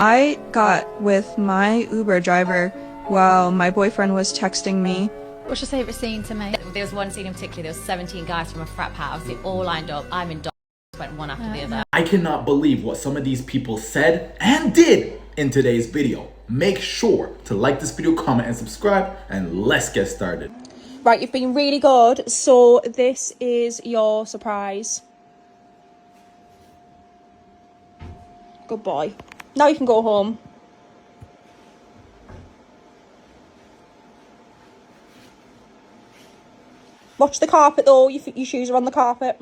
I got with my Uber driver while my boyfriend was texting me. What's your favourite scene to make? There was one scene in particular, there was 17 guys from a frat house, they all lined up, I'm in went one after the other. I cannot believe what some of these people said and did in today's video. Make sure to like this video, comment, and subscribe, and let's get started. Right, you've been really good. So this is your surprise. Good boy. Now you can go home. Watch the carpet though, your shoes are on the carpet.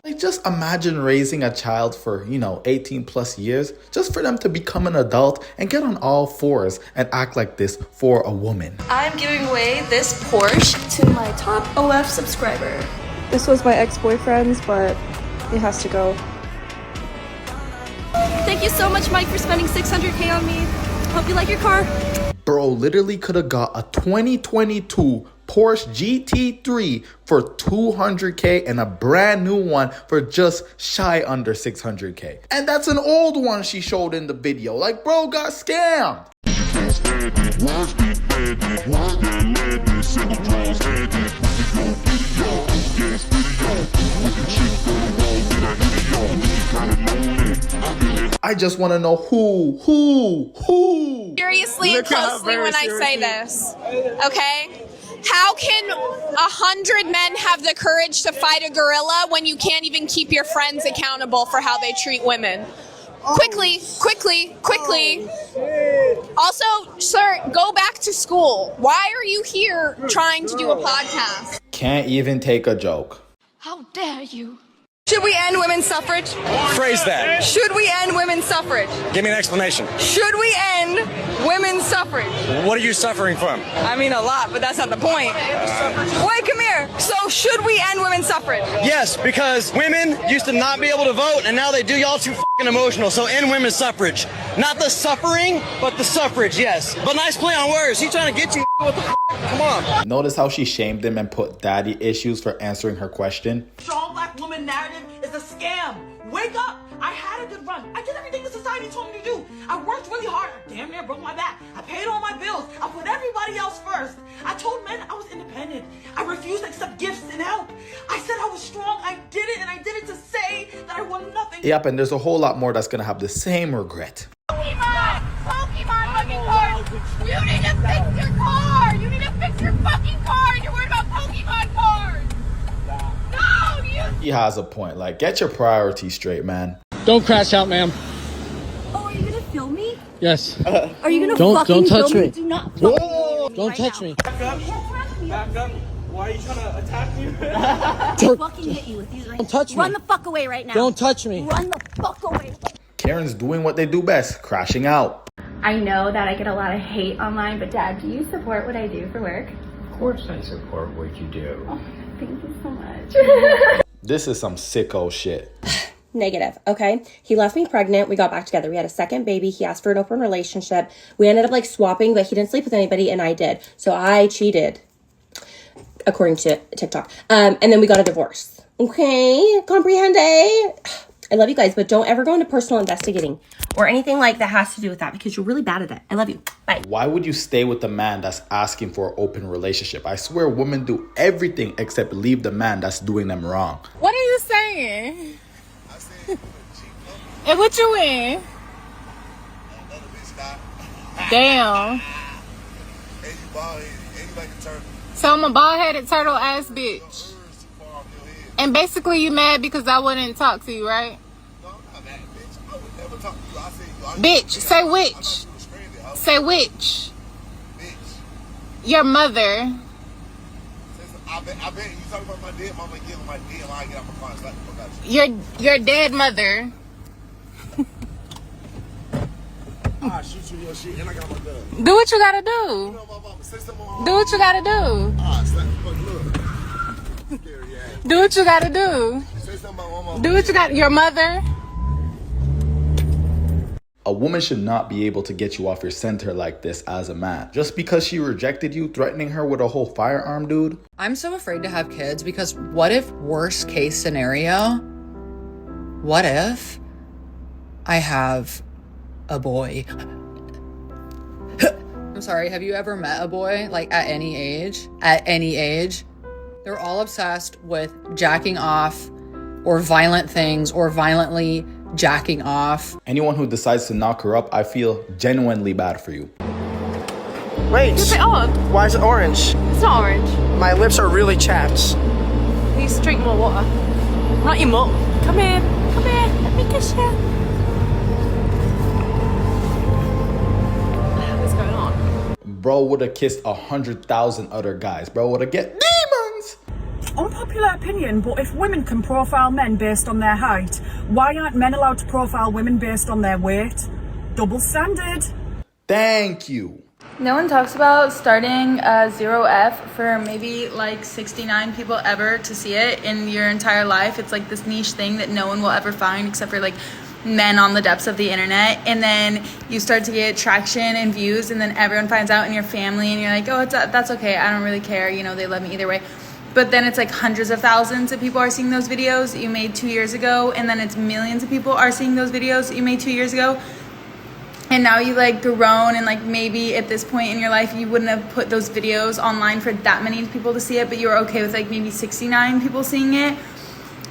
Like, just imagine raising a child for, 18 plus years, just for them to become an adult and get on all fours and act like this for a woman. I'm giving away this Porsche to my top OF subscriber. This was my ex-boyfriend's, but it has to go. Thank you so much, Mike, for spending $600K on me. Hope you like your car. Bro literally could have got a 2022 Porsche GT3 for $200K and a brand new one for just shy under $600K. And that's an old one she showed in the video. Like, bro got scammed. I just want to know who. Seriously and closely when I say this, okay? How can 100 men have the courage to fight a gorilla when you can't even keep your friends accountable for how they treat women? Quickly. Also, sir, go back to school. Why are you here trying to do a podcast? Can't even take a joke. How dare you? Should we end women's suffrage? Phrase that. Should we end women's suffrage? Give me an explanation. Should we end women's suffrage? What are you suffering from? I mean, a lot, but that's not the point. Wait, come here. So, should we end women's suffrage? Yes, because women used to not be able to vote, and now they do. Y'all too fucking emotional. So, end women's suffrage. Not the suffering, but the suffrage, yes. But nice play on words. He's trying to get you. What the Come on. Notice how she shamed him and put daddy issues for answering her question? Strong black woman narrative is a scam. Wake up. I had a good run. I did everything the society told me to do. I worked really hard. I damn near broke my back. I paid all my bills. I put everybody else first. I told men I was independent. I refused to accept gifts and help. I said I was strong. I did it, and I did it to say that I want nothing. Yep, and there's a whole lot more that's gonna have the same regret. Pokemon fucking cars! You need to fix your car! You need to fix your fucking car! You're worried about Pokemon cards! No, you... He has a point. Like, get your priorities straight, man. Don't crash out, ma'am. Oh, are you gonna film me? Yes. Are you gonna don't touch film me? Do not Don't touch me. Back up. Why are you trying to attack me? I'll fucking hit you with these right Don't touch me. Run the fuck away right now. Don't touch me. Run the fuck away. Karen's doing what they do best, crashing out. I know that I get a lot of hate online, but Dad, do you support what I do for work? Of course I support what you do. Oh, thank you so much. This is some sicko shit. Negative, okay? He left me pregnant. We got back together. We had a second baby. He asked for an open relationship. We ended up swapping, but he didn't sleep with anybody and I did. So I cheated, according to TikTok. And then we got a divorce. Okay, comprehende? I love you guys, but don't ever go into personal investigating or anything that has to do with that because you're really bad at it. I love you. Bye. Why would you stay with the man that's asking for an open relationship? I swear women do everything except leave the man that's doing them wrong. What are you saying? And what you in? Damn. So I'm a bald-headed turtle-ass bitch. And basically you mad because I wouldn't talk to you, right? No, I'm not mad, bitch. I would never talk to you. I said, bitch, say which. Say which. Bitch. Your mother. I bet you talking about my dead mama and give my dead line, get out my car and slap the fuck out you. Your dead mother. Ah, shoot you your shit and I got my gun. Do what you gotta do. You know, my mama, say something on do what you gotta do. Ah, slap the fuck, look. Scary ass. Do what you gotta do. Say something about my mama. Do what you got. Your mother. A woman should not be able to get you off your center like this as a man. Just because she rejected you, threatening her with a whole firearm, dude. I'm so afraid to have kids because what if, worst case scenario, what if I have a boy. I'm sorry, have you ever met a boy, like, at any age? At any age? They're all obsessed with jacking off or violent things or violently jacking off. Anyone who decides to knock her up, I feel genuinely bad for you. Wait. Keep it on. Why is it orange? It's not orange. My lips are really chapped. Please drink more water. I'm not your mum. Come here. Come here. Let me kiss you. What's going on? Bro would have kissed 100,000 other guys. Bro would have get demons. Unpopular opinion, but if women can profile men based on their height, why aren't men allowed to profile women based on their weight? Double standard. Thank you. No one talks about starting a 0F for maybe like 69 people ever to see it in your entire life. It's like this niche thing that no one will ever find except for like men on the depths of the internet. And then you start to get traction and views, and then everyone finds out in your family, and you're like, oh, that's okay. I don't really care. You know, they love me either way. But then it's like hundreds of thousands of people are seeing those videos that you made 2 years ago. And then it's millions of people are seeing those videos that you made 2 years ago. And now you like grown, and like maybe at this point in your life you wouldn't have put those videos online for that many people to see it, but you were okay with like maybe 69 people seeing it.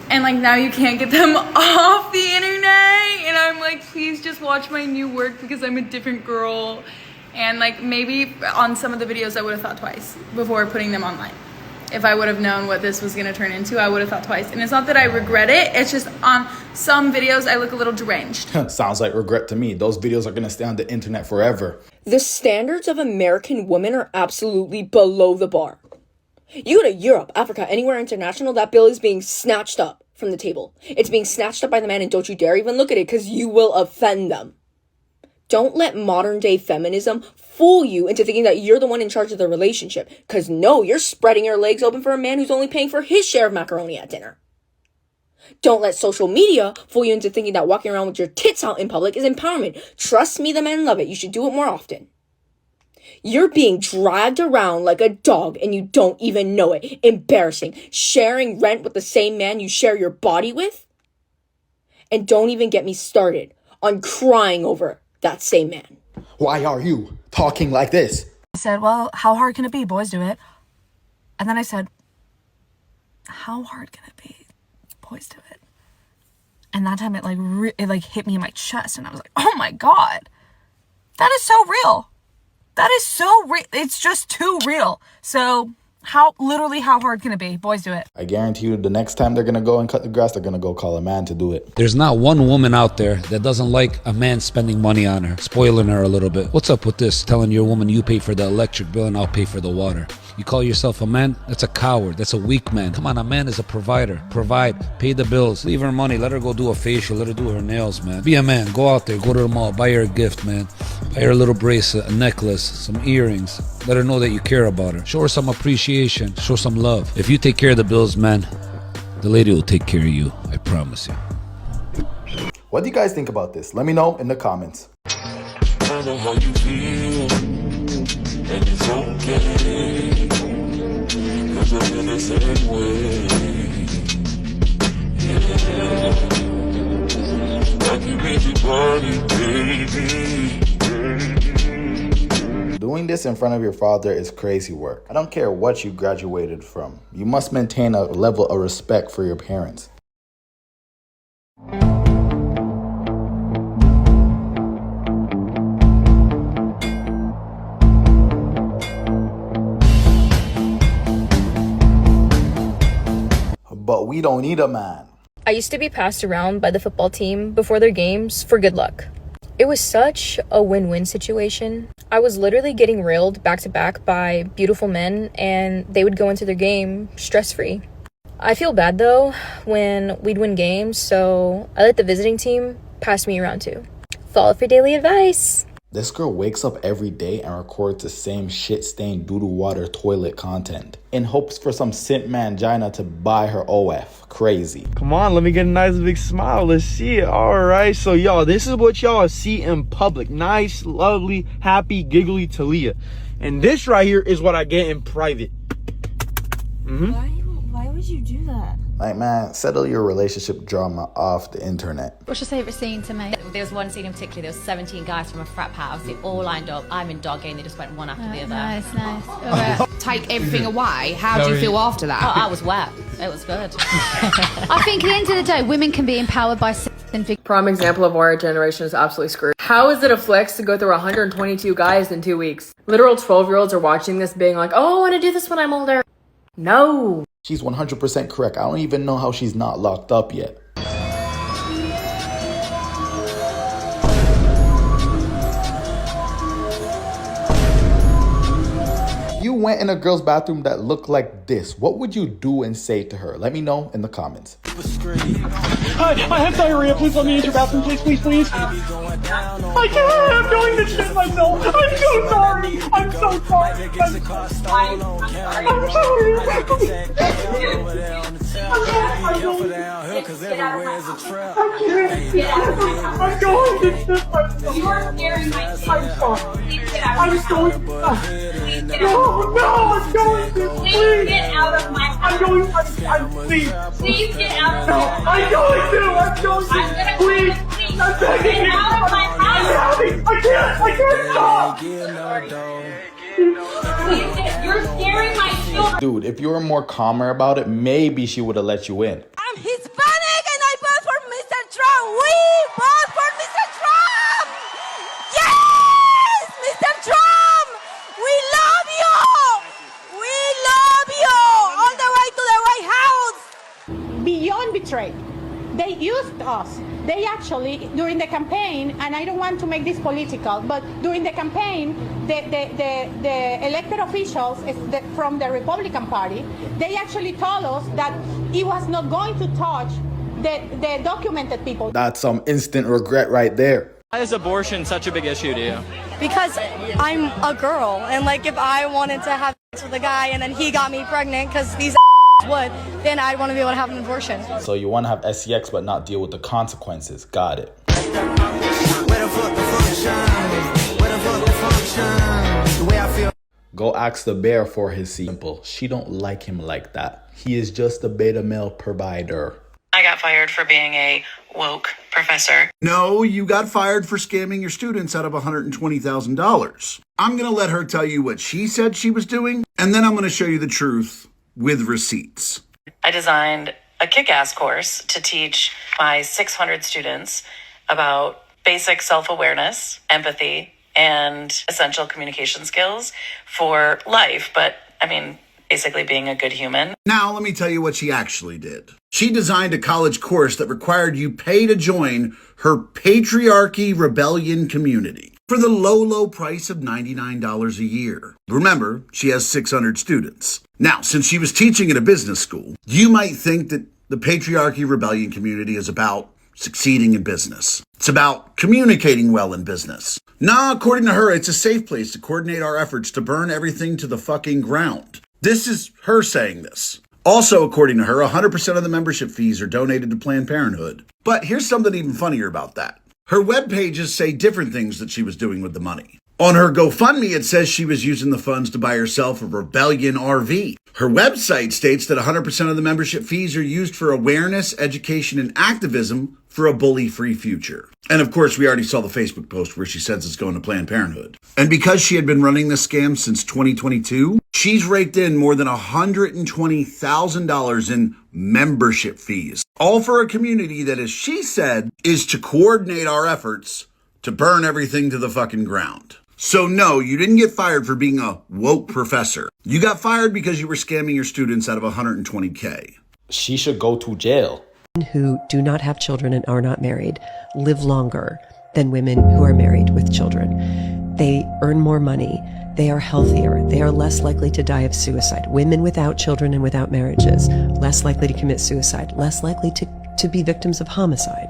And like now you can't get them off the internet. And I'm like, please just watch my new work because I'm a different girl. And like maybe on some of the videos I would have thought twice before putting them online. If I would have known what this was going to turn into, I would have thought twice. And it's not that I regret it. It's just on some videos, I look a little deranged. Sounds like regret to me. Those videos are going to stay on the internet forever. The standards of American women are absolutely below the bar. You go to Europe, Africa, anywhere international, that bill is being snatched up from the table. It's being snatched up by the man, and don't you dare even look at it because you will offend them. Don't let modern day feminism fool you into thinking that you're the one in charge of the relationship. Because no, you're spreading your legs open for a man who's only paying for his share of macaroni at dinner. Don't let social media fool you into thinking that walking around with your tits out in public is empowerment. Trust me, the men love it. You should do it more often. You're being dragged around like a dog and you don't even know it. Embarrassing. Sharing rent with the same man you share your body with? And don't even get me started on crying over that same man. Why are you talking like this? I said, well, how hard can it be? Boys do it. And then I said, how hard can it be? Boys do it. And that time it hit me in my chest, and I was like, oh my God, that is so real. That is so real. It's just too real. So how hard can it be? Boys do it. I guarantee you the next time they're going to go and cut the grass, they're going to go call a man to do it. There's not one woman out there that doesn't like a man spending money on her, spoiling her a little bit. What's up with this? Telling your woman you pay for the electric bill and I'll pay for the water. You call yourself a man? That's a coward. That's a weak man. Come on, a man is a provider. Provide, pay the bills, leave her money, let her go do a facial, let her do her nails, man. Be a man, go out there, go to the mall, buy her a gift, man. Buy her a little bracelet, a necklace, some earrings. Let her know that you care about her. Show her some appreciation, show some love. If you take care of the bills, man, the lady will take care of you. I promise you. What do you guys think about this? Let me know in the comments. I know how you feel, and it's okay, 'cause I'm in the same way. Yeah, I can make you party, baby. Doing this in front of your father is crazy work. I don't care what you graduated from. You must maintain a level of respect for your parents. But we don't need a man. I used to be passed around by the football team before their games for good luck. It was such a win-win situation. I was literally getting railed back to back by beautiful men, and they would go into their game stress-free. I feel bad though when we'd win games, so I let the visiting team pass me around too. Follow for daily advice. This girl wakes up every day and records the same shit-stained doo-doo water toilet content in hopes for some simp mangina to buy her OF. Crazy. Come on, let me get a nice big smile. Let's see it. All right, so y'all, this is what y'all see in public. Nice, lovely, happy, giggly Talia. And this right here is what I get in private. Why would you do that? Like, man, settle your relationship drama off the internet. What's your favourite scene to make? There was one scene in particular, there was 17 guys from a frat house, they all lined up, I'm in dog game, they just went one after the other. Nice, nice. Take everything away, how do you feel after that? Oh, I was wet. It was good. I think at the end of the day, women can be empowered by Prime example of why our generation is absolutely screwed. How is it a flex to go through 122 guys in 2 weeks? Literal 12-year-olds are watching this being like, oh, I want to do this when I'm older. No. She's 100% correct. I don't even know how she's not locked up yet. You went in a girl's bathroom that looked like this. What would you do and say to her? Let me know in the comments. I have diarrhea. Please let me use your bathroom. Please, please, please. I can't. I'm going to shit myself. I'm so sorry. I'm so sorry. I'm going to shit myself. You are scaring my kids. I'm sorry. Please get out of my house. Please get out. No, I'm going to. Please get out of my house. I'm going to. Please get out of my house. I'm going to. Please. I'm begging you. Get out of my house. I can't stop. You're scaring my children. Dude, if you were more calmer about it, maybe she would have let you in. I'm Hispanic and I vote for Mr. Trump. We vote for Mr. Trump. Yes, Mr. Trump. We love you. We love you. All the way to the White House. Beyond betrayed. They used us. They actually, during the campaign, and I don't want to make this political, but during the campaign, the elected officials from the Republican Party, they actually told us that he was not going to touch the documented people. That's some instant regret right there. Why is abortion such a big issue to you? Because I'm a girl, and like if I wanted to have sex with a guy and then he got me pregnant because these would, then I'd want to be able to have an abortion. So you want to have SEX but not deal with the consequences. Got it. Go ask the bear for his simple. She don't like him like that. He is just a beta male provider. I got fired for being a woke professor. No, you got fired for scamming your students out of $120,000. I'm going to let her tell you what she said she was doing, and then I'm going to show you the truth with receipts. I designed a kick-ass course to teach my 600 students about basic self-awareness, empathy, and essential communication skills for life. But, I mean, basically being a good human. Now, let me tell you what she actually did. She designed a college course that required you pay to join her patriarchy rebellion community for the low price of $99 a year. Remember, she has 600 students. Now, since she was teaching at a business school, you might think that the patriarchy rebellion community is about succeeding in business. It's about communicating well in business. Nah, according to her, it's a safe place to coordinate our efforts to burn everything to the fucking ground. This is her saying this. Also, according to her, 100% of the membership fees are donated to Planned Parenthood. But here's something even funnier about that. Her web pages say different things that she was doing with the money. On her GoFundMe, it says she was using the funds to buy herself a Rebellion RV. Her website states that 100% of the membership fees are used for awareness, education, and activism for a bully-free future. And of course, we already saw the Facebook post where she says it's going to Planned Parenthood. And because she had been running this scam since 2022, she's raked in more than $120,000 in membership fees. All for a community that, as she said, is to coordinate our efforts to burn everything to the fucking ground. So no, you didn't get fired for being a woke professor. You got fired because you were scamming your students out of $120K. She should go to jail. Who do not have children and are not married live longer than women who are married with children. They earn more money. They are healthier. They are less likely to die of suicide. Women without children and without marriages, less likely to commit suicide, less likely to be victims of homicide,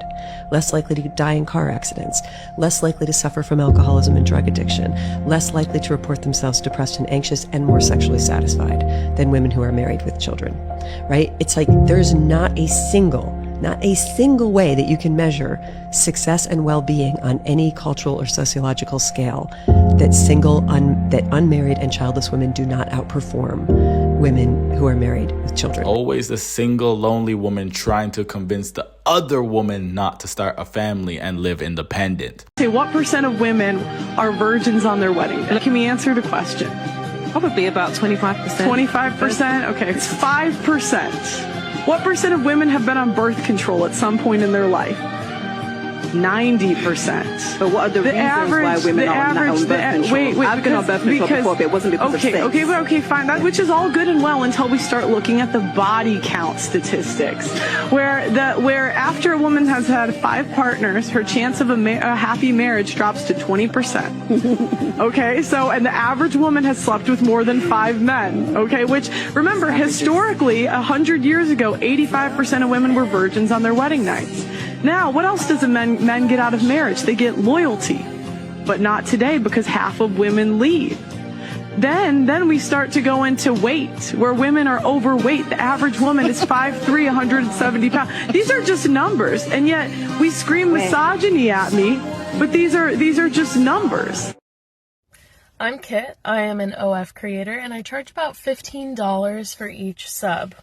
less likely to die in car accidents, less likely to suffer from alcoholism and drug addiction, less likely to report themselves depressed and anxious and more sexually satisfied than women who are married with children, right? It's like there's not a single way that you can measure success and well-being on any cultural or sociological scale that unmarried and childless women do not outperform women who are married with children. Always the single, lonely woman trying to convince the other woman not to start a family and live independent. Say, what percent of women are virgins on their wedding day? Can we answer the question? Probably about 25%. 25%? Okay, it's 5%. What percent of women have been on birth control at some point in their life? 90%. But what are the reasons why women are not on birth control? Wait, I've been on birth control before, but it wasn't because of sex. Okay, fine. That, which is all good and well until we start looking at the body count statistics, where after a woman has had 5 partners, her chance of a happy marriage drops to 20%. Okay, so, and the average woman has slept with more than 5 men. Okay, which, remember, historically, 100 years ago, 85% of women were virgins on their wedding nights. Now, what else does men get out of marriage? They get loyalty, but not today because half of women leave. Then we start to go into weight, where women are overweight. The average woman is 5'3", 170 pounds. These are just numbers, and yet we scream misogyny at me, but these are just numbers. I'm Kit. I am an OF creator, and I charge about $15 for each sub.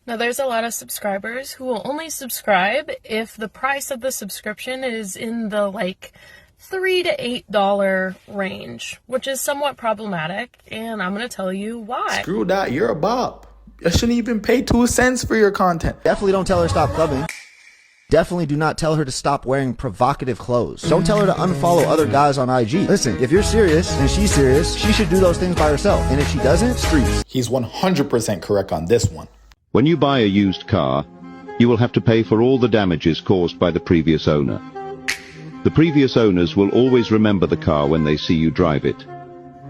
Now, there's a lot of subscribers who will only subscribe if the price of the subscription is in the $3 to $8 range, which is somewhat problematic, and I'm going to tell you why. Screw that, you're a bop. You shouldn't even pay 2 cents for your content. Definitely don't tell her to stop clubbing. Definitely do not tell her to stop wearing provocative clothes. Don't tell her to unfollow other guys on IG. Listen, if you're serious and she's serious, she should do those things by herself. And if she doesn't, streets. He's 100% correct on this one. When you buy a used car, you will have to pay for all the damages caused by the previous owner. The previous owners will always remember the car when they see you drive it.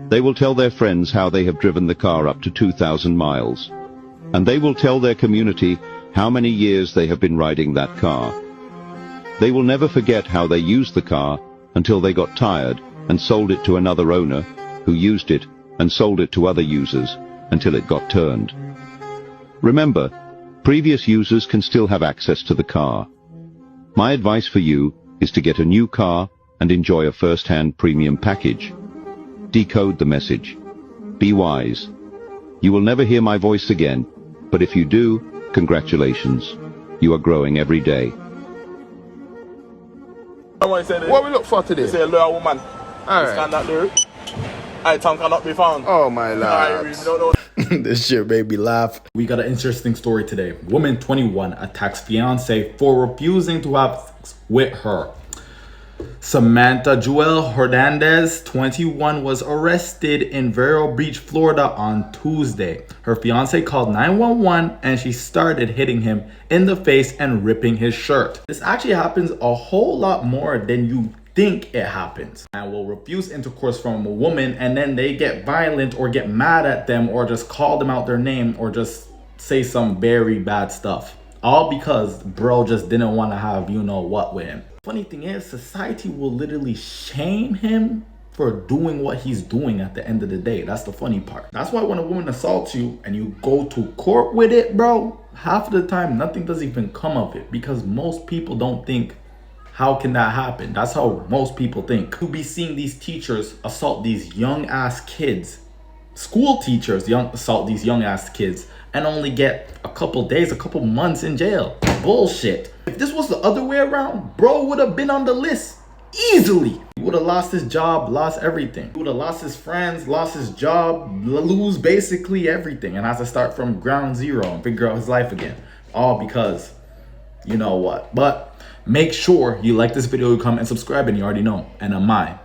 They will tell their friends how they have driven the car up to 2,000 miles. And they will tell their community how many years they have been riding that car. They will never forget how they used the car until they got tired and sold it to another owner who used it and sold it to other users until it got turned. Remember, previous users can still have access to the car. My advice for you is to get a new car and enjoy a first-hand premium package. Decode the message. Be wise. You will never hear my voice again, but if you do, congratulations. You are growing every day. What we look for today? Say, lure woman. All This right. cannot do. Item cannot be found. Oh my lord. This shit made me laugh. We got an interesting story today. Woman 21 attacks fiance for refusing to have sex with her. Samantha Joelle Hernandez, 21, was arrested in Vero Beach, Florida on Tuesday. Her fiance called 911 and she started hitting him in the face and ripping his shirt. This actually happens a whole lot more than you think it happens. And will refuse intercourse from a woman and then they get violent or get mad at them or just call them out their name or just say some very bad stuff. All because bro just didn't want to have you know what with him. Funny thing is, society will literally shame him for doing what he's doing at the end of the day. That's the funny part. That's why when a woman assaults you and you go to court with it, bro, half of the time nothing does even come of it because most people don't think, how can that happen? That's how most people think. You'll be seeing these teachers assault these young ass kids. School teachers assault these young ass kids and only get a couple days, a couple months in jail. Bullshit. If this was the other way around, bro would have been on the list easily. He would have lost his job, lost everything. He would have lost his friends, lost his job, lose basically everything, and has to start from ground zero and figure out his life again. All because, you know what. But make sure you like this video, you comment, and subscribe, and you already know. And I'm mine.